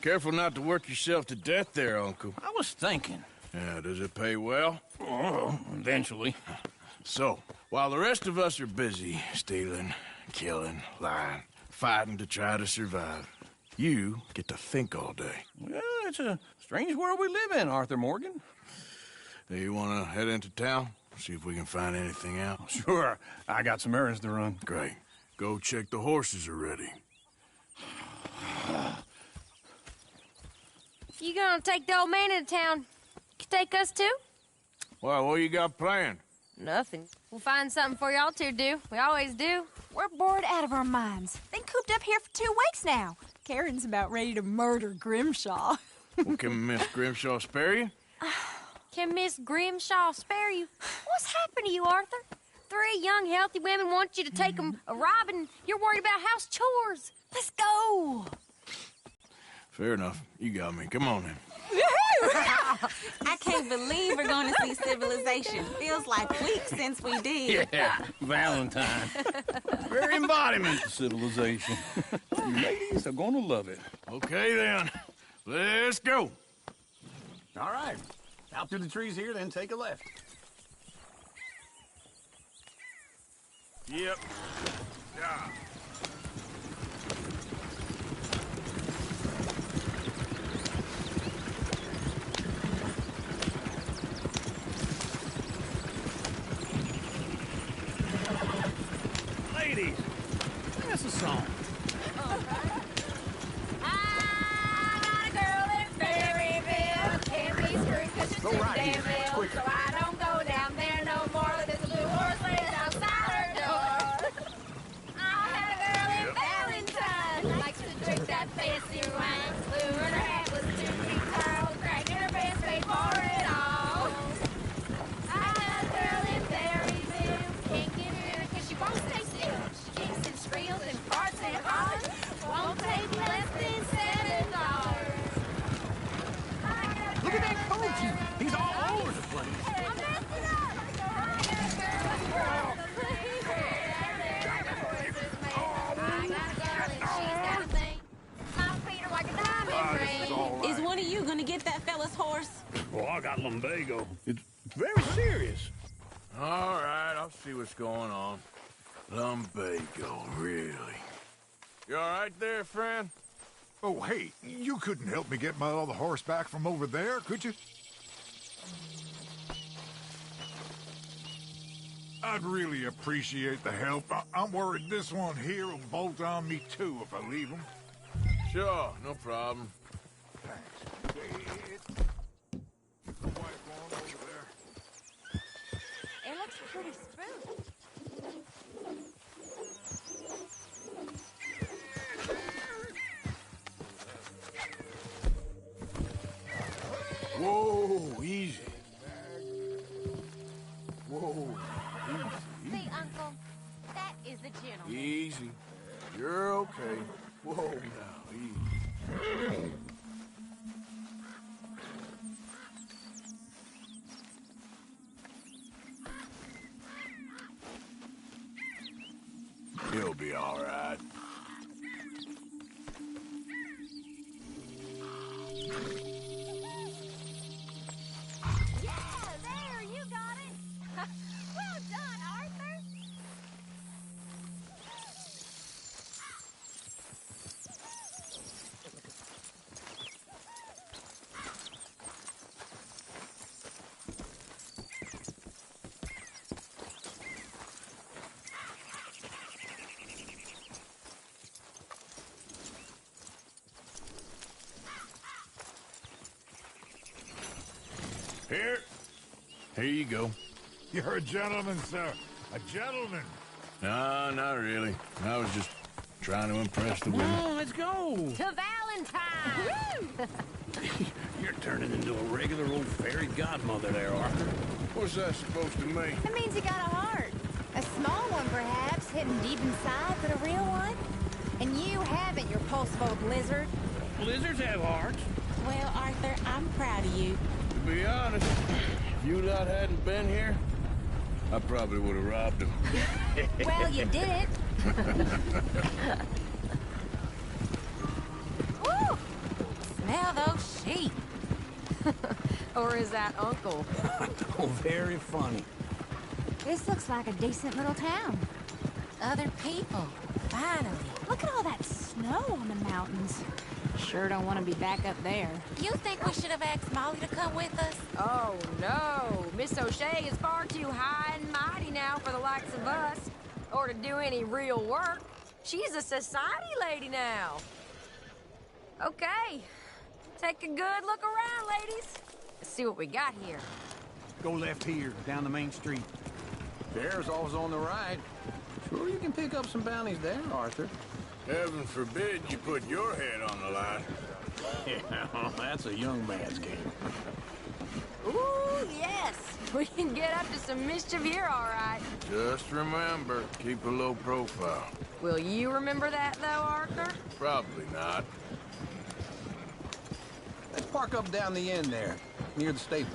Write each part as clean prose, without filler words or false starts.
Careful not to work yourself to death there, Uncle. I was thinking. Yeah, does it pay well? Oh, eventually. So, while the rest of us are busy stealing, killing, lying, fighting to try to survive, you get to think all day. Well, it's a strange world we live in, Arthur Morgan. Hey, you want to head into town? See if we can find anything out? Sure. I got some errands to run. Great. Go check the horses are ready. You gonna take the old man into town? You take us too? Well, what you got planned? Nothing. We'll find something for y'all to do. We always do. We're bored out of our minds. Been cooped up here for 2 weeks now. Karen's about ready to murder Grimshaw. Well, can Miss Grimshaw spare you? Can Miss Grimshaw spare you? What's happened to you, Arthur? 3 young, healthy women want you to take them a robbing. You're worried about house chores. Let's go. Fair enough. You got me. Come on then. I can't believe we're going to see civilization. Feels like weeks since we did. Yeah, Valentine. Very embodiment of civilization. You ladies are going to love it. Okay then. Let's go. All right. Out through the trees here, then take a left. Yep. Yeah. Ladies, sing us a song. Go right here. Quicker. So I don't go down there no more. There's a blue horse laying outside her door. I had a girl in Valentine. Likes to drink that fancy wine. Blue and her hat was 2 feet tall. Cracking her best paid for it all. I had a girl in Berryville. Can't get her in because she won't stay still. She kicks and squeals and farts and hollers. Won't take less than $7. Look at that coach. He's all over the place. Is one of you going to get that fella's horse? Well, I got lumbago. It's very serious. All right, I'll see what's going on. Lumbago, really? You all right there, friend? Oh, hey, you couldn't help me get my other horse back from over there, could you? I'd really appreciate the help. I'm worried this one here will bolt on me, too, if I leave him. Sure, no problem. Thanks. The white one over there. It looks pretty smooth. Whoa, easy. Whoa, See, Uncle, that is a gentleman. easy. You're okay. Whoa, now, easy. He'll be all right. Yeah, there, you got it. Well done, Arthur. Here you go. You're a gentleman, sir. A gentleman. No, not really. I was just trying to impress the women. Well, let's go. To Valentine. You're turning into a regular old fairy godmother there, Arthur. What's that supposed to mean? It means you got a heart. A small one, perhaps, hidden deep inside, but a real one. And you haven't, your pulse-boat blizzard. Blizzards have hearts. Well, Arthur, I'm proud of you. To be honest, if you lot hadn't been here, I probably would have robbed him. Well, you did it. Woo! Or is that Uncle? Oh, very funny. This looks like a decent little town. Other people, finally. Look at all that snow on the mountains. Sure don't want to be back up there. You think we should have asked Molly to come with us? Oh, no. Miss O'Shea is far too high and mighty now for the likes of us. Or to do any real work. She's a society lady now. Okay. Take a good look around, ladies. Let's see what we got here. Go left here, down the main street. Bear's always on the right. Sure you can pick up some bounties there, Arthur. Heaven forbid you put your head on the line. Yeah, well, that's a young man's game. Ooh, yes. We can get up to some mischief here, all right. Just remember, keep a low profile. Will you remember that, though, Arthur? Probably not. Let's park up down the end there, near the stables.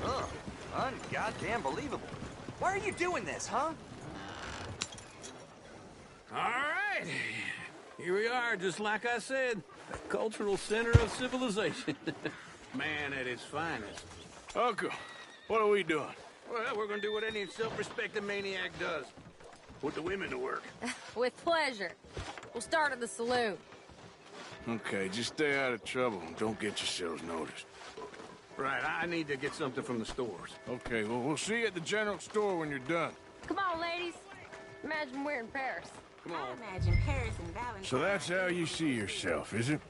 Oh, ungoddamn believable. Why are you doing this, huh? All right. Here we are, just like I said. The cultural center of civilization. Man at its finest. Uncle, what are we doing? Well, we're gonna do what any self-respecting maniac does. Put the women to work. With pleasure. We'll start at the saloon. Okay, just stay out of trouble and don't get yourselves noticed. Right, I need to get something from the stores. Okay, well, we'll see you at the general store when you're done. Come on, ladies. Imagine we're in Paris. Come I on. imagine Paris and Valentine. So that's how you see yourself, is it?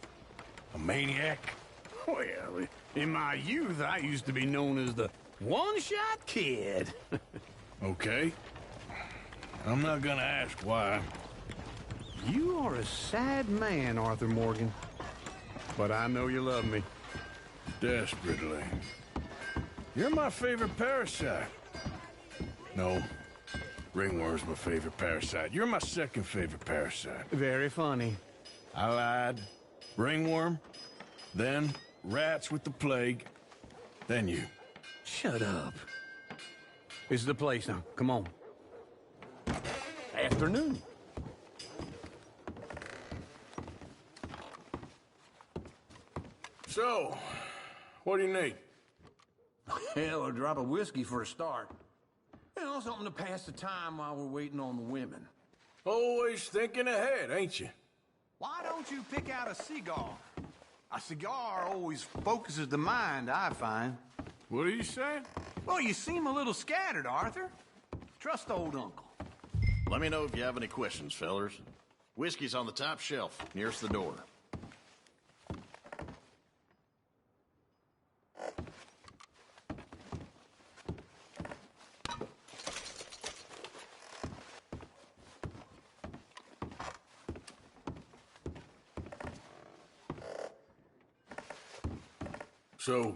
A maniac? Well, in my youth, I used to be known as the one-shot kid. Okay. I'm not gonna ask why. You are a sad man, Arthur Morgan. But I know you love me. Desperately. You're my favorite parasite. No. Ringworm's my favorite parasite. You're my second favorite parasite. Very funny. I lied. Ringworm. Then rats with the plague. Then you. Shut up. This is the place now. Come on. Afternoon. So, what do you need? Hell, a drop of whiskey for a start. You know, something to pass the time while we're waiting on the women. Always thinking ahead, ain't you? Why don't you pick out a cigar? A cigar always focuses the mind, I find. What are you saying? Well, you seem a little scattered, Arthur. Trust old Uncle. Let me know if you have any questions, fellers. Whiskey's on the top shelf, nearest the door. So,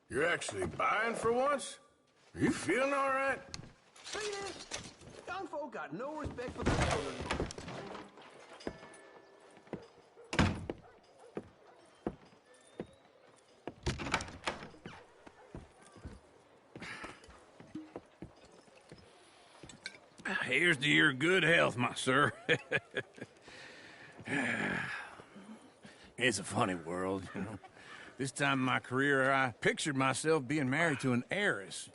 you're actually buying for once? Are you feeling all right? See this? Young folk got no respect for the elderly. Here's to your good health, my sir. It's a funny world, you know. This time in my career, I pictured myself being married to an heiress.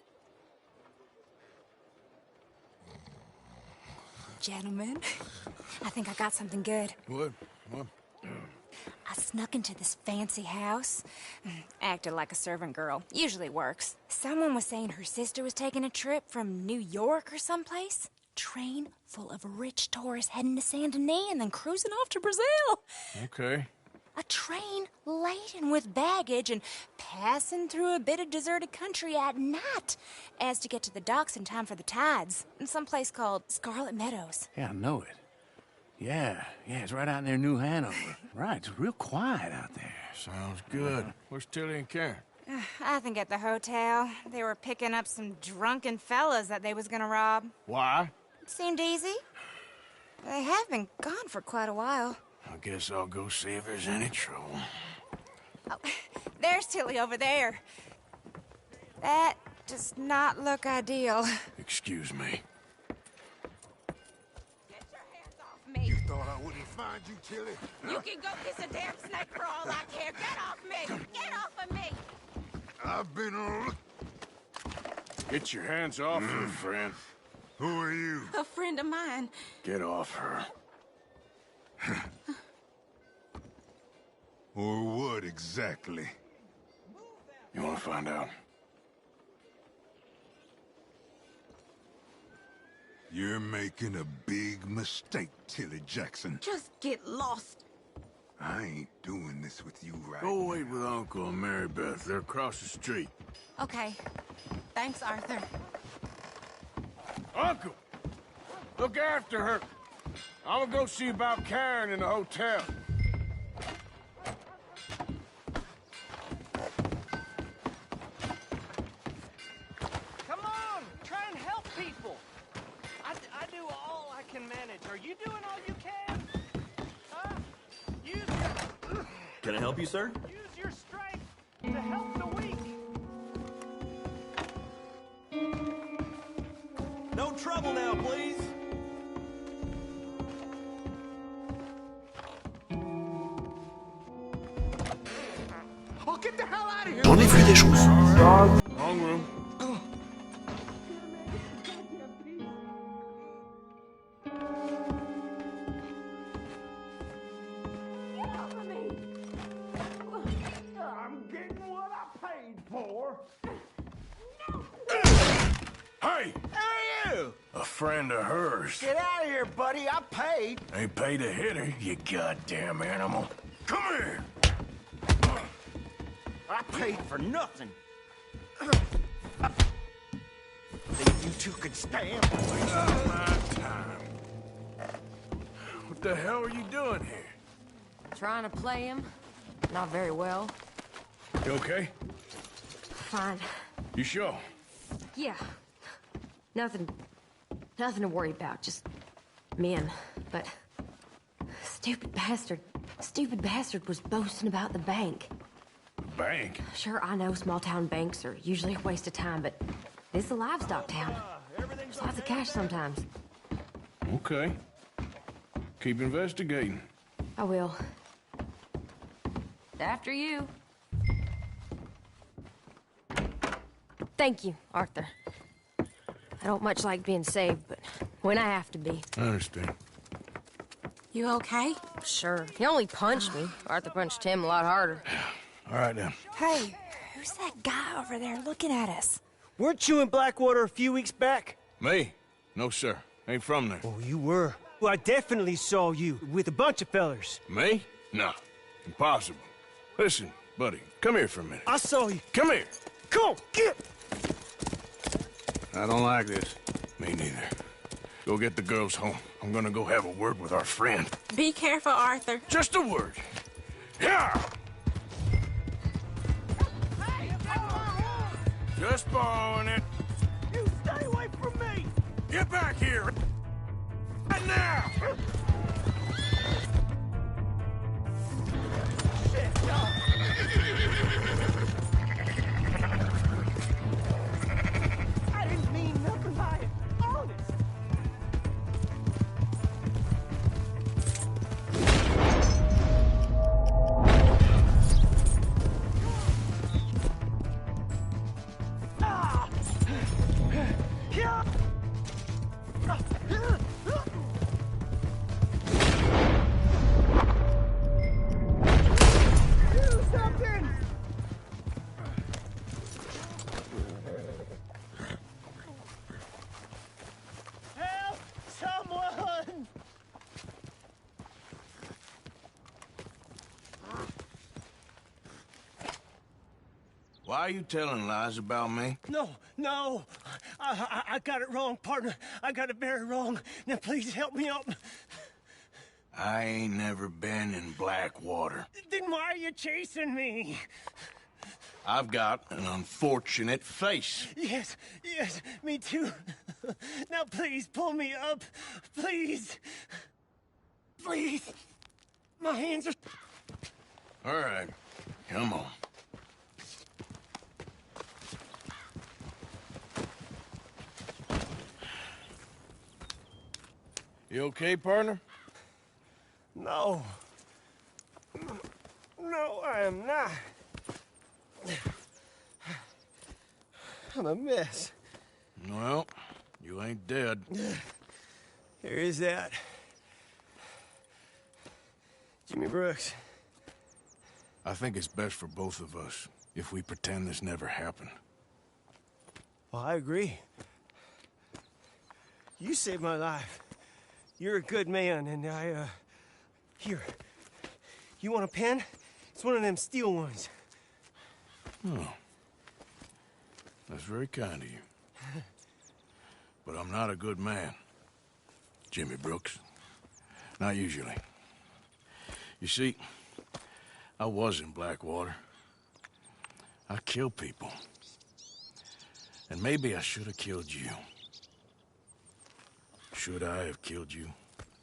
Gentlemen, I think I got something good. What? I snuck into this fancy house. Acted like a servant girl. Usually works. Someone was saying her sister was taking a trip from New York or someplace. Train full of rich tourists heading to Saint Denis and then cruising off to Brazil. Okay. A train laden with baggage and passing through a bit of deserted country at night as to get to the docks in time for the tides in some place called Scarlet Meadows. Yeah, I know it. Yeah, it's right out near New Hanover. Right, it's real quiet out there. Sounds good. Where's Tilly and Karen? I think at the hotel. They were picking up some drunken fellas that they was gonna rob. Why? It seemed easy. They have been gone for quite a while. I guess I'll go see if there's any trouble. Oh, there's Tilly over there. That does not look ideal. Excuse me. Get your hands off me. You thought I wouldn't find you, Tilly. You can go kiss a damn snake for all I care. Get off me! Get off of me! I've been on... Get your hands off her, friend. Who are you? A friend of mine. Get off her. Or what exactly? You want to find out? You're making a big mistake, Tilly Jackson. Just get lost. I ain't doing this with you right Go now. wait with Uncle and Mary Beth. They're across the street. Okay. Thanks, Arthur. Uncle! Look after her. I'm gonna go see about Karen in the hotel. Come on, try and help people. I do all I can manage. Are you doing all you can? Huh? Can I help you, sir? Use your strength to help the weak. No trouble now, please. Oh, get the hell out of here! J'en ai vu des choses. Wrong room. I'm getting what I paid for. Hey! Who are you? A friend of hers. Get out of here, buddy. I paid. Ain't paid to hit her, you goddamn animal. Come here! I paid for nothing. Think you two could stand? Not my time. What the hell are you doing here? Trying to play him. Not very well. You okay? Fine. You sure? Yeah. Nothing to worry about. Just men. But stupid bastard was boasting about the bank. Bank? Sure, I know small town banks are usually a waste of time, but this is a livestock town. There's lots of cash sometimes. Okay. Keep investigating. I will. After you. Thank you, Arthur. I don't much like being saved, but when I have to be. I understand. You okay? Sure. He only punched me. Arthur punched him a lot harder. All right, then. Hey, who's that guy over there looking at us? Weren't you in Blackwater a few weeks back? Me? No, sir. Ain't from there. Oh, you were. Well, I definitely saw you with a bunch of fellers. Me? No. Impossible. Listen, buddy, come here for a minute. I saw you. Come here. Come on, get! I don't like this. Me neither. Go get the girls home. I'm gonna go have a word with our friend. Be careful, Arthur. Just a word. Yeah! Just borrowing it. You stay away from me! Get back here! Right now! I didn't mean nothing by it. Honest. Yeah. Do something! Help! Someone! Why are you telling lies about me? No. I got it wrong, partner. I got it very wrong. Now, please help me up. I ain't never been in Blackwater. Then why are you chasing me? I've got an unfortunate face. Yes, me too. Now, please, pull me up. Please. Please. My hands are... All right, come on. You okay, partner? No. No, I am not. I'm a mess. Well, you ain't dead. There is that. Jimmy Brooks. I think it's best for both of us if we pretend this never happened. Well, I agree. You saved my life. You're a good man, and Here. You want a pen? It's one of them steel ones. Oh. That's very kind of you. But I'm not a good man, Jimmy Brooks. Not usually. You see, I was in Blackwater. I kill people. And maybe I should have killed you. Should I have killed you,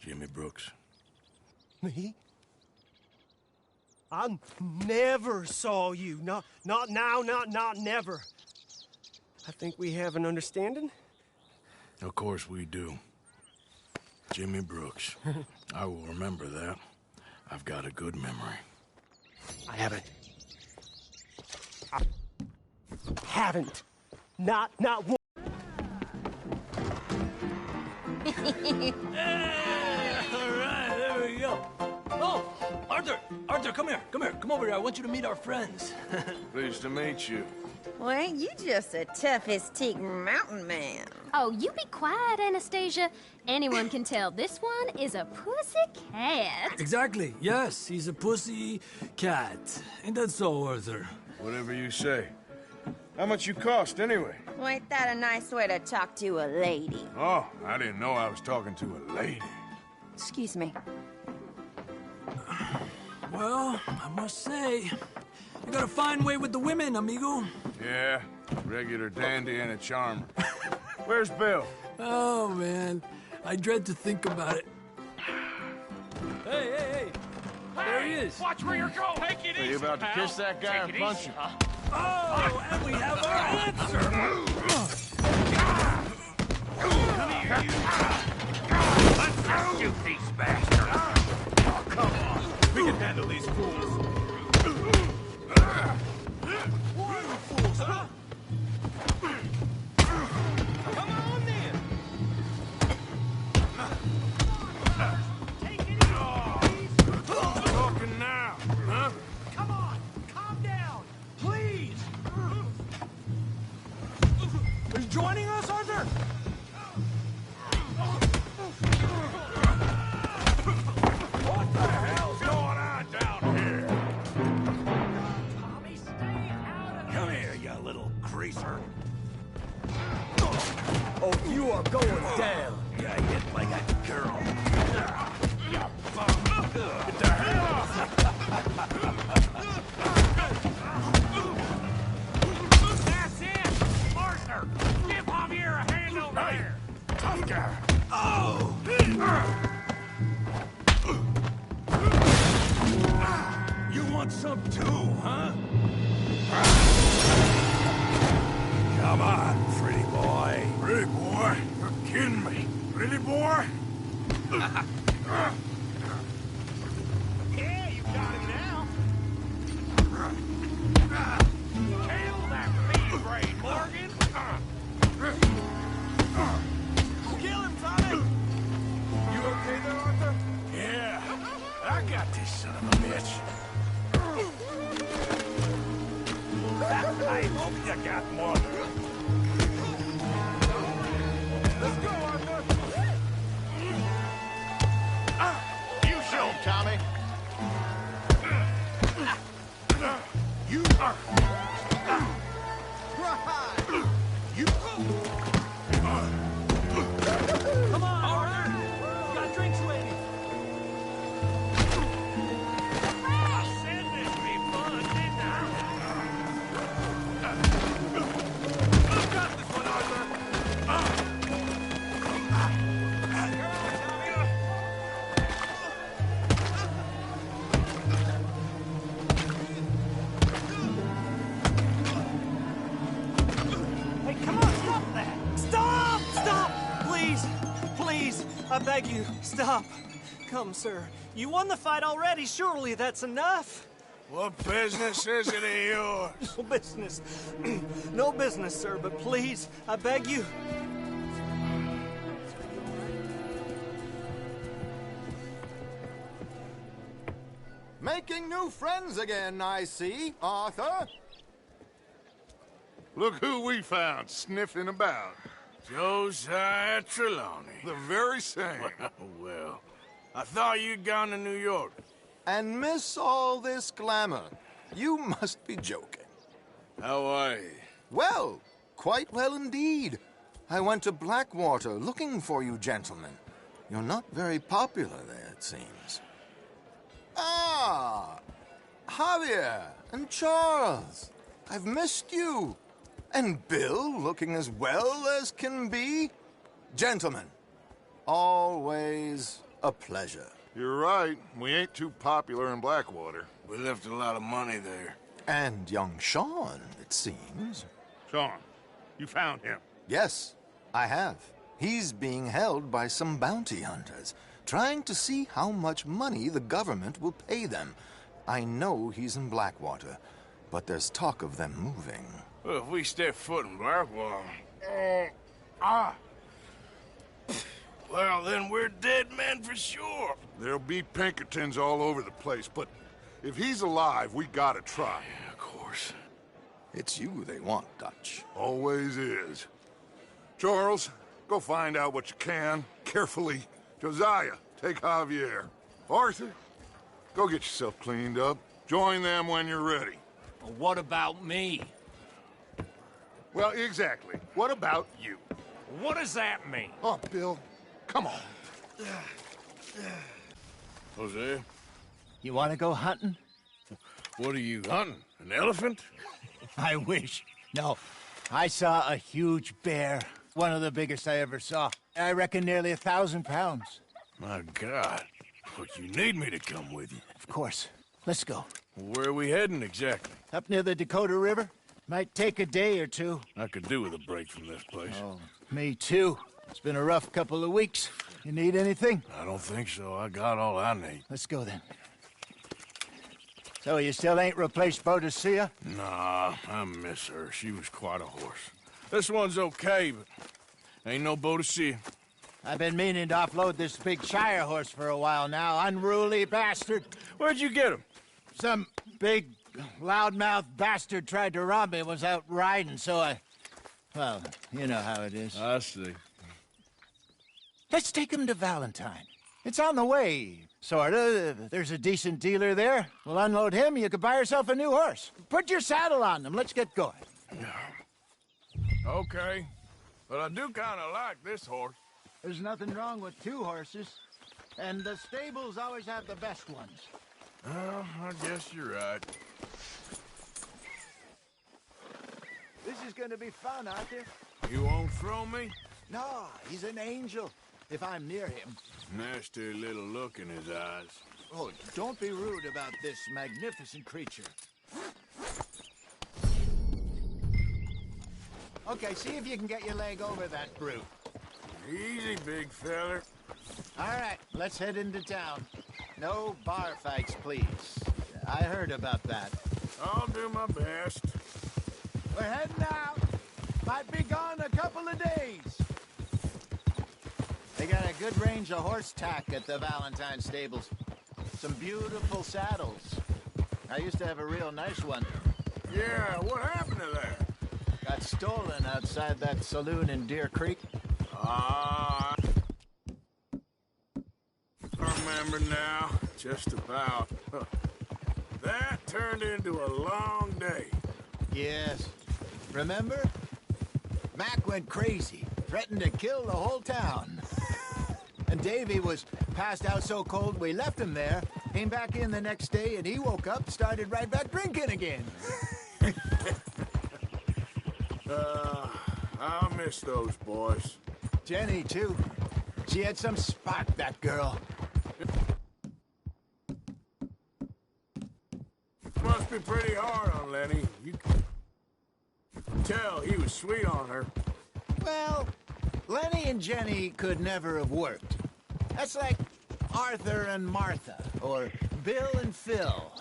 Jimmy Brooks? Me? I never saw you. Not now, not never. I think we have an understanding. Of course we do. Jimmy Brooks. I will remember that. I've got a good memory. I haven't. I haven't. Not one. All right, there we go. Oh, Arthur, come here. Come over here. I want you to meet our friends. Pleased to meet you. Well, ain't you just a tough-as-teak mountain man? Oh, you be quiet, Anastasia. Anyone can tell this one is a pussy cat. Exactly. Yes, he's a pussy cat. Ain't that so, Arthur? Whatever you say. How much you cost, anyway? Well, ain't that a nice way to talk to a lady? Oh, I didn't know I was talking to a lady. Excuse me. Well, I must say, you got a fine way with the women, amigo. Yeah, regular dandy and a charmer. Where's Bill? Oh, man. I dread to think about it. Hey! There he is. Watch where you're going. Take it easy, Are you about to pal. kiss that guy Take or it punch easy, him? huh? Oh, and we have our answer. Come here, you. Let's shoot these bastards. Oh, come on. We can handle these fools. Who are you fools, huh? Come on, then. Take it easy. Talking now, huh? Come on. Calm down. Please. Are you joining us, Arthur? What the hell's going on down here? Tommy, stay out of Come here, you little greaser. Oh, you are going down. You hit like a girl. you bum. Get the hell off. That's it. Partner, give Javier a hand over there. Tough guy. Oh! You want some too, huh? Come on, pretty boy. Pretty boy? You're kidding me. Pretty boy? Yeah, you got him now. Kill that bee brain, Morgan. Kill him, Tommy! You okay there, Arthur? Yeah. I got this son of a bitch. I hope you got more. Let's go, Arthur. You show him, Tommy. You are... You... Come on, Arthur! Got drinks ready. I said this'd be fun, didn't I? You got this one, Arthur. Hey, come on, stop that! Stop! Please! I beg you, stop. Come, sir. You won the fight already. Surely that's enough. What business is it of yours? No business. No business, sir, but please, I beg you. Making new friends again, I see, Arthur. Look who we found sniffing about. Josiah Trelawney. The very same. Well, I thought you'd gone to New York. And miss all this glamour. You must be joking. How are you? Well, quite well indeed. I went to Blackwater looking for you gentlemen. You're not very popular there, it seems. Ah, Javier and Charles. I've missed you. And Bill looking as well as can be. Gentlemen, always a pleasure. You're right. We ain't too popular in Blackwater. We left a lot of money there. And young Sean, it seems. Sean, you found him? Yes, I have. He's being held by some bounty hunters, trying to see how much money the government will pay them. I know he's in Blackwater, but there's talk of them moving. Well, if we step foot in Blackwater... Well, then we're dead men for sure. There'll be Pinkertons all over the place, but if he's alive, we gotta try. Yeah, of course. It's you they want, Dutch. Always is. Charles, go find out what you can, carefully. Josiah, take Javier. Arthur, go get yourself cleaned up. Join them when you're ready. But what about me? Well, exactly. What about you? What does that mean? Oh, Bill, come on. Jose, You want to go hunting? what are you hunting? An elephant? I wish. No. I saw a huge bear. One of the biggest I ever saw. I reckon nearly 1,000 pounds. My God. But you need me to come with you. Of course. Let's go. Where are we heading exactly? Up near the Dakota River. Might take a day or two. I could do with a break from this place. Oh, me too. It's been a rough couple of weeks. You need anything? I don't think so. I got all I need. Let's go then. So you still ain't replaced Boadicea? Nah, I miss her. She was quite a horse. This one's okay, but ain't no Boadicea. I've been meaning to offload this big Shire horse for a while now. Unruly bastard. Where'd you get him? Some big, loudmouth bastard tried to rob me and was out riding, so I... Well, you know how it is. I see. Let's take him to Valentine. It's on the way, sorta. There's a decent dealer there. We'll unload him, you could buy yourself a new horse. Put your saddle on them, let's get going. Okay. But I do kind of like this horse. There's nothing wrong with two horses. And the stables always have the best ones. Well, I guess you're right. This is gonna be fun, Arthur. You won't throw me? No, he's an angel, if I'm near him. Nasty little look in his eyes. Oh, don't be rude about this magnificent creature. Okay, see if you can get your leg over that brute. Easy, big feller. All right, let's head into town. No bar fights, please. I heard about that. I'll do my best. We're heading out. Might be gone a couple of days. They got a good range of horse tack at the Valentine stables. Some beautiful saddles. I used to have a real nice one. Yeah, what happened to that? Got stolen outside that saloon in Deer Creek. Ah, I remember now, just about. That turned into a long day. Yes. Remember? Mac went crazy, threatened to kill the whole town. And Davy was passed out so cold we left him there, came back in the next day, and he woke up, started right back drinking again. I miss those boys. Jenny, too. She had some spark, that girl. Must be pretty hard on Lenny. You can tell he was sweet on her. Well, Lenny and Jenny could never have worked. That's like Arthur and Martha, or Bill and Phil.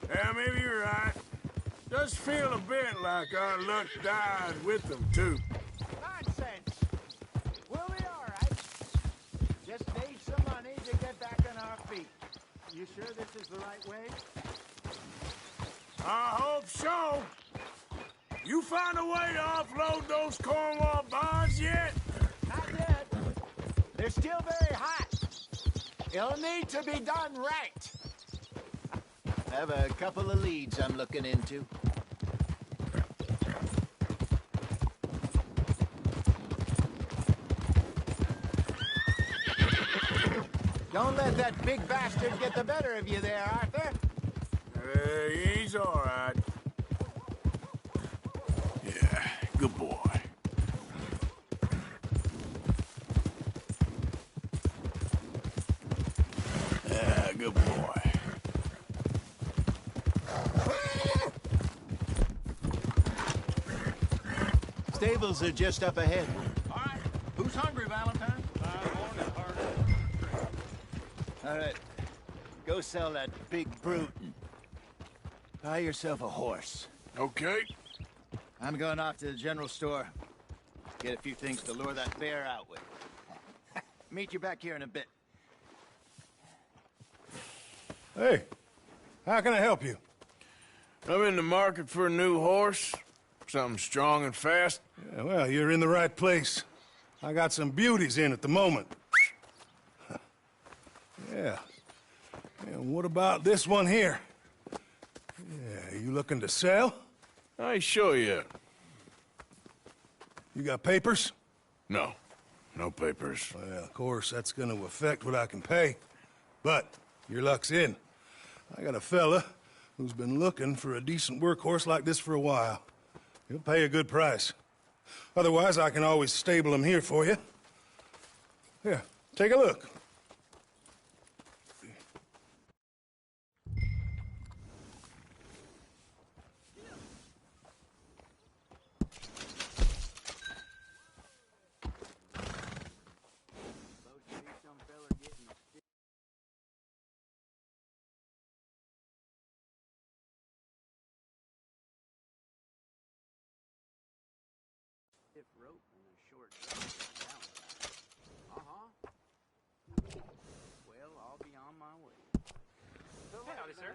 Yeah, maybe you're right. Does feel a bit like our luck died with them, too. Nonsense. We'll be all right. Just need some money to get back on our feet. You sure this is the right way? I hope so. You find a way to offload those Cornwall bonds yet? Not yet. They're still very hot. It'll need to be done right. I have a couple of leads I'm looking into. Don't let that big bastard get the better of you there, Arthur. He's all right. Yeah, good boy. Yeah, good boy. Stables are just up ahead. All right. Who's hungry, Valentine? All right. Go sell that big brute and buy yourself a horse. Okay. I'm going off to the general store. Get a few things to lure that bear out with. Meet you back here in a bit. Hey, how can I help you? I'm in the market for a new horse. Something strong and fast. Yeah, well, you're in the right place. I got some beauties in at the moment. Yeah. And what about this one here? Yeah, you looking to sell? I ain't sure yet. You got papers? No. No papers. Well, of course, that's gonna affect what I can pay. But your luck's in. I got a fella who's been looking for a decent workhorse like this for a while. He'll pay a good price. Otherwise, I can always stable him here for you. Here, take a look. Rope and a short Well, I'll be on my way. Howdy, sir.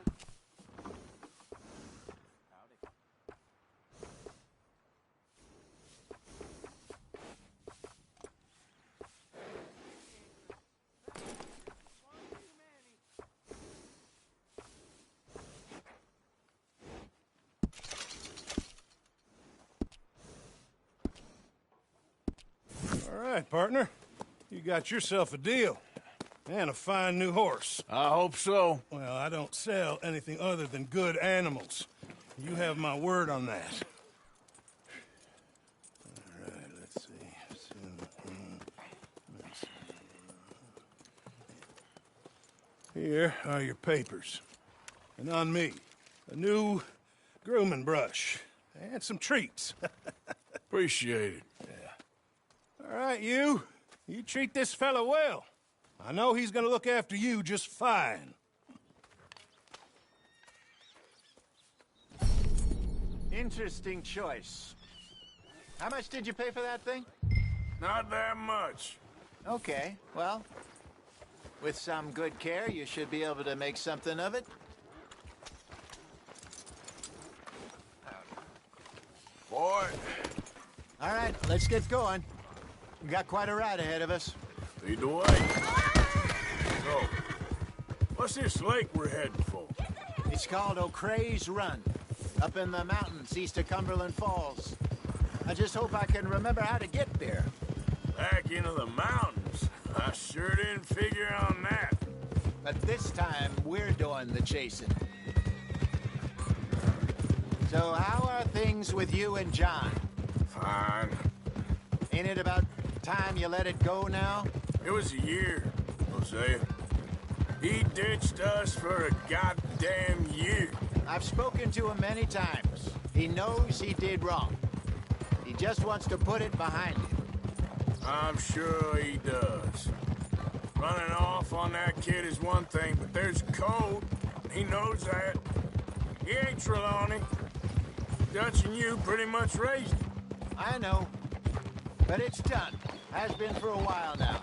Howdy. All right, partner. You got yourself a deal. And a fine new horse. I hope so. Well, I don't sell anything other than good animals. You have my word on that. All right, let's see. Here are your papers. And on me, a new grooming brush. And some treats. Appreciate it. Yeah. All right, you. You treat this fella well. I know he's gonna look after you just fine. Interesting choice. How much did you pay for that thing? Not that much. Okay, well, with some good care, you should be able to make something of it. Boy. All right, let's get going. We got quite a ride ahead of us. Lead the way. So, what's this lake we're heading for? It's called O'Creagh's Run, up in the mountains east of Cumberland Falls. I just hope I can remember how to get there. Back into the mountains? I sure didn't figure on that. But this time, we're doing the chasing. So how are things with you and John? Fine. Ain't it about time you let it go now? It was a year, Hosea. He ditched us for a goddamn year. I've spoken to him many times. He knows he did wrong. He just wants to put it behind him. I'm sure he does. Running off on that kid is one thing, but there's code. He knows that. He ain't Trelawney. Dutch and you pretty much raised him. I know. But it's done. Has been for a while now.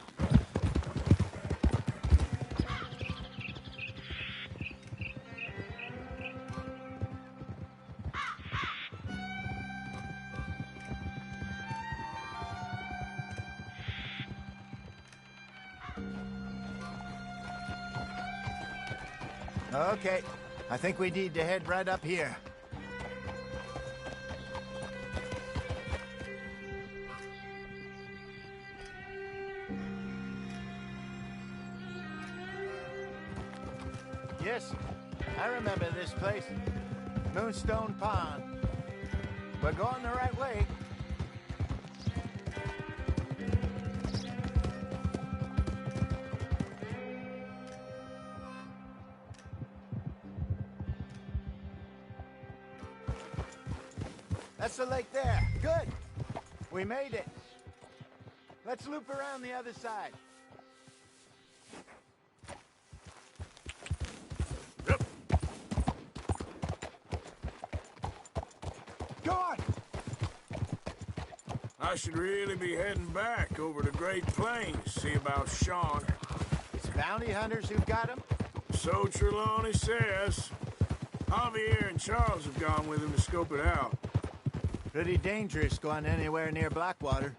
Okay, I think we need to head right up here. Yes, I remember this place. Moonstone Pond. We're going the right way. That's the lake there. Good. We made it. Let's loop around the other side. Go on. I should really be heading back over the Great Plains, see about Sean. It's bounty hunters who've got him? So Trelawney says. Javier and Charles have gone with him to scope it out. Pretty dangerous going anywhere near Blackwater.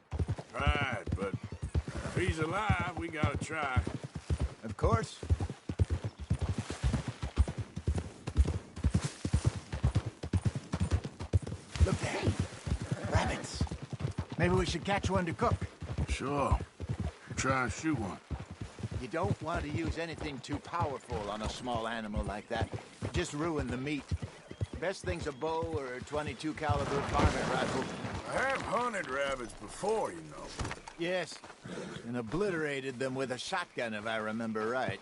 Right, but if he's alive, we gotta try. Of course. Look there. Rabbits. Maybe we should catch one to cook. Sure. Try and shoot one. You don't want to use anything too powerful on a small animal like that. Just ruin the meat. Best thing's a bow or a .22 caliber varmint rifle. I have hunted rabbits before, you know. Yes, and obliterated them with a shotgun, if I remember right.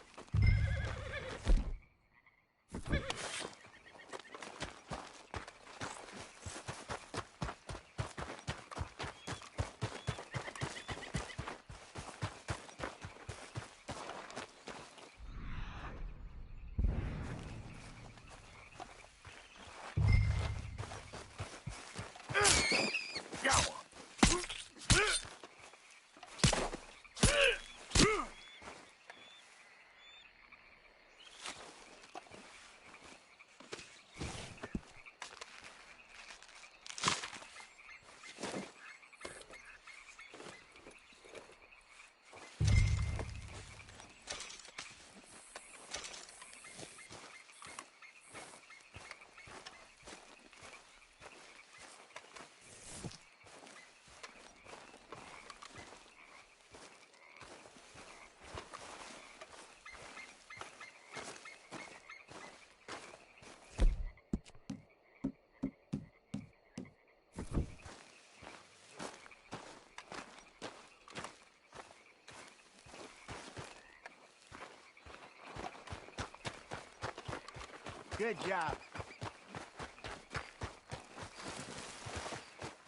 Good job.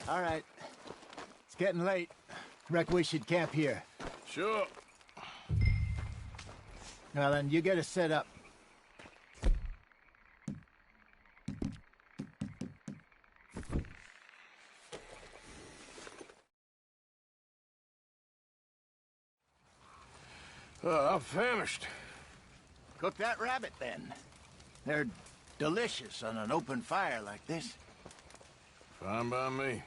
All right. It's getting late. Reckon we should camp here. Sure. Now then, you get us set up. I'm famished. Cook that rabbit, then. They're delicious on an open fire like this. Fine by me.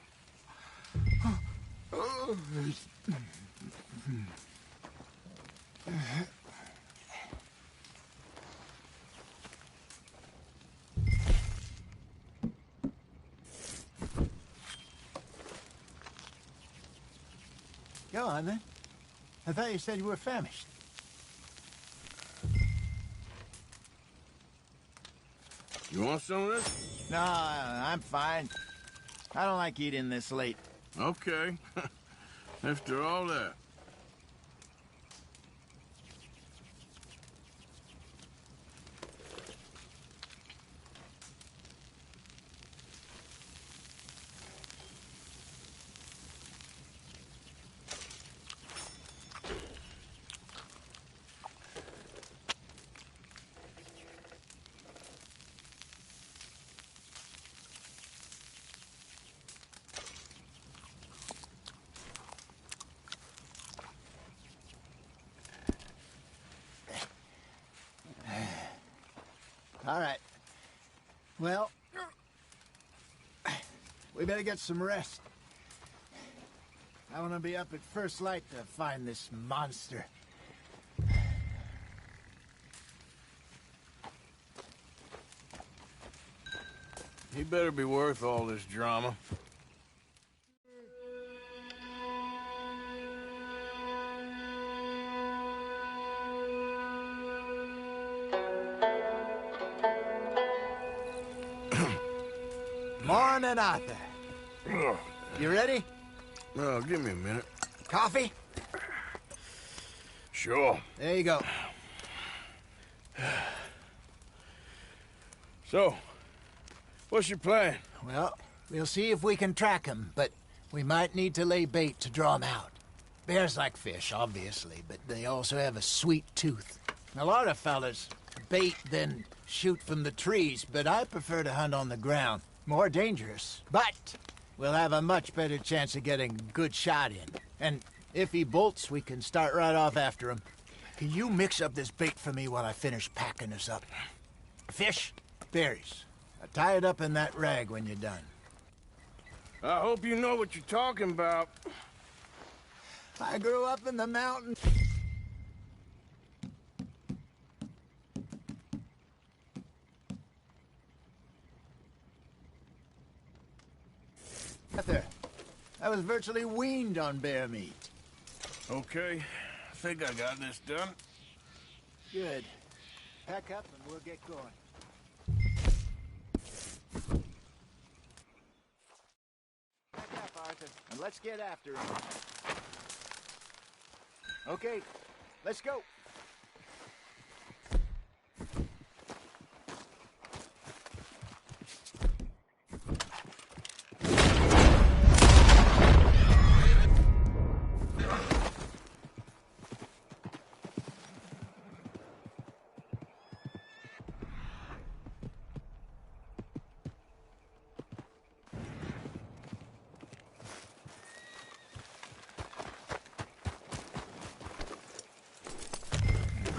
Go on, then. I thought you said you were famished. You want some of this? No, I'm fine. I don't like eating this late. Okay. After all that. Well, we better get some rest. I want to be up at first light to find this monster. He better be worth all this drama. Morning, Arthur. You ready? Well, give me a minute. Coffee? Sure. There you go. So, what's your plan? Well, we'll see if we can track him, but we might need to lay bait to draw him out. Bears like fish, obviously, but they also have a sweet tooth. A lot of fellas bait, then shoot from the trees, but I prefer to hunt on the ground. More dangerous, but we'll have a much better chance of getting a good shot in. And if he bolts, we can start right off after him. Can you mix up this bait for me while I finish packing this up? Fish, berries. Tie it up in that rag when you're done. I hope you know what you're talking about. I grew up in the mountains. Arthur, I was virtually weaned on bear meat. Okay, I think I got this done. Good. Pack up and we'll get going. Pack up, Arthur, and let's get after him. Okay, let's go.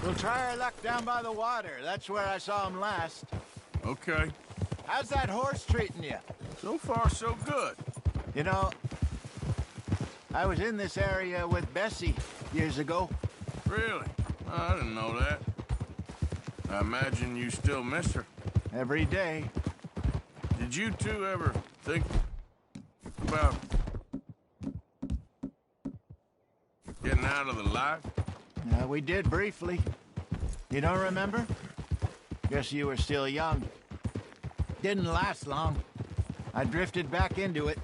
We'll try our luck down by the water. That's where I saw him last. Okay. How's that horse treating you? So far, so good. You know, I was in this area with Bessie years ago. Really? I didn't know that. I imagine you still miss her. Every day. Did you two ever think about getting out of the life? We did briefly. You don't remember? Guess you were still young. Didn't last long. I drifted back into it.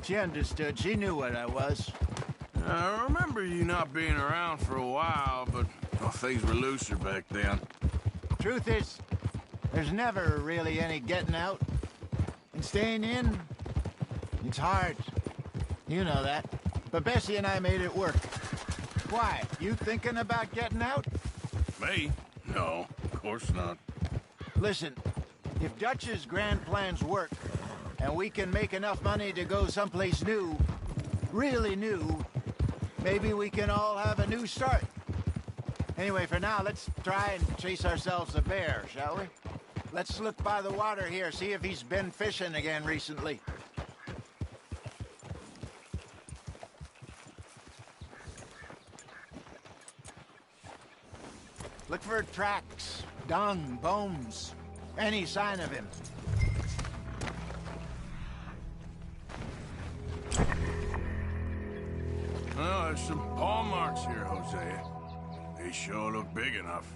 She understood. She knew what I was. I remember you not being around for a while, but things were looser back then. Truth is, there's never really any getting out. And staying in, it's hard. You know that. But Bessie and I made it work. Why? You thinking about getting out? Me? No, of course not. Listen, if Dutch's grand plans work, and we can make enough money to go someplace new, really new, maybe we can all have a new start. Anyway, for now, let's try and chase ourselves a bear, shall we? Let's look by the water here, see if he's been fishing again recently. Look for tracks, dung, bones, any sign of him. Well, there's some paw marks here, Hosea. They sure look big enough.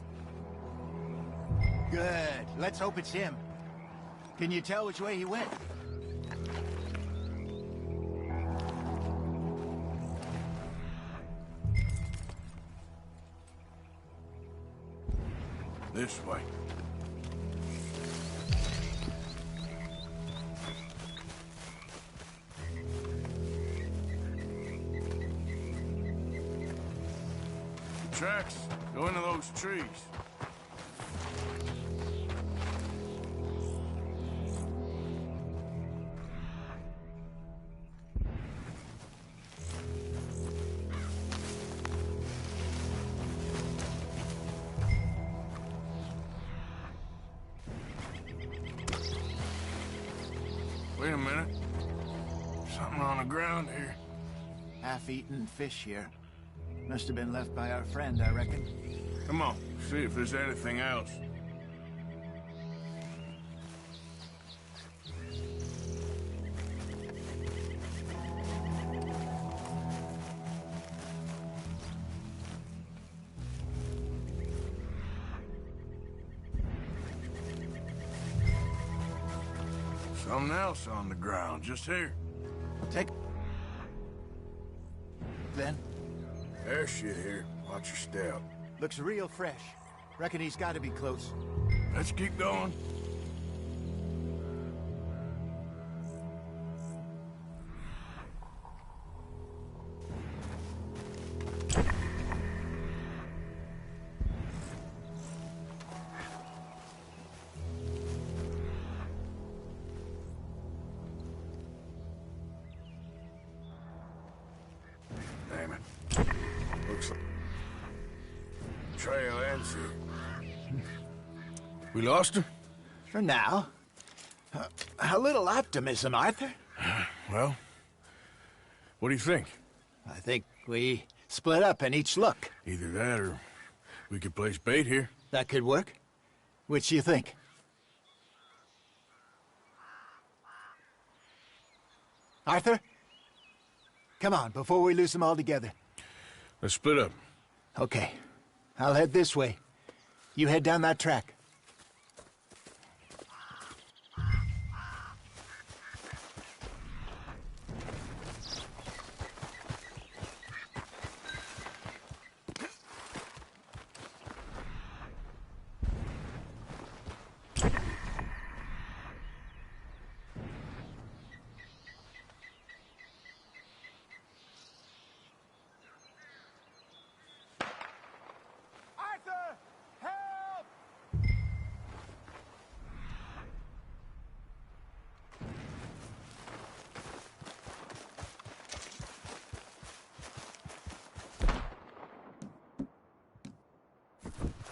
Good. Let's hope it's him. Can you tell which way he went? This way. The tracks go into those trees. Something on the ground here. Half-eaten fish here. Must have been left by our friend, I reckon. Come on, see if there's anything else. Something else on the ground, just here. Take... Then? There's shit here. Watch your step. Looks real fresh. Reckon he's got to be close. Let's keep going. Damn it. Looks like trail ends here. We lost him? For now. A little optimism, Arthur. Well, what do you think? I think we split up and each look. Either that or we could place bait here. That could work. Which you think? Arthur? Come on, before we lose them all together. Let's split up. Okay. I'll head this way. You head down that track.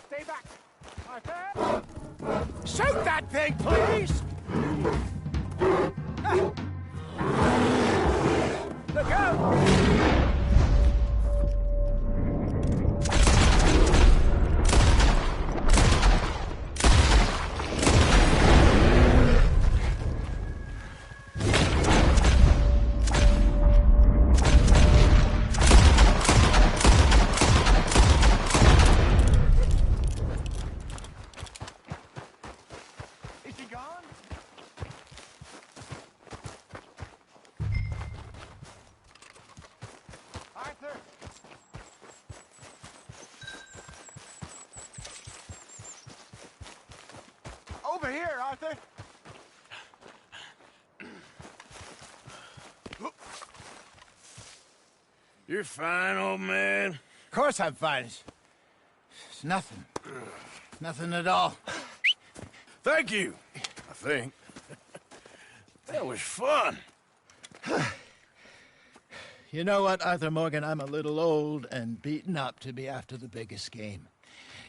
Stay back! Arthur! Shoot that thing, please! Look out! Over here, Arthur! You're fine, old man. Of course I'm fine. It's nothing. Nothing at all. Thank you, I think. That was fun. You know what, Arthur Morgan? I'm a little old and beaten up to be after the biggest game.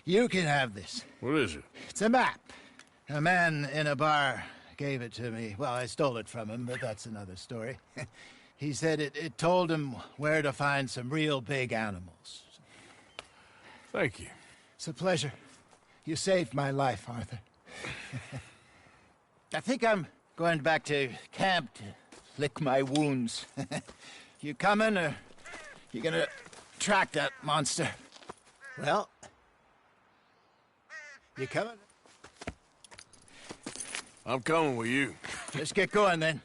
You can have this. What is it? It's a map. A man in a bar gave it to me. Well, I stole it from him, but that's another story. He said it told him where to find some real big animals. Thank you. It's a pleasure. You saved my life, Arthur. I think I'm going back to camp to lick my wounds. You coming, or you gonna track that monster? Well, you coming? I'm coming with you. Let's get going, then.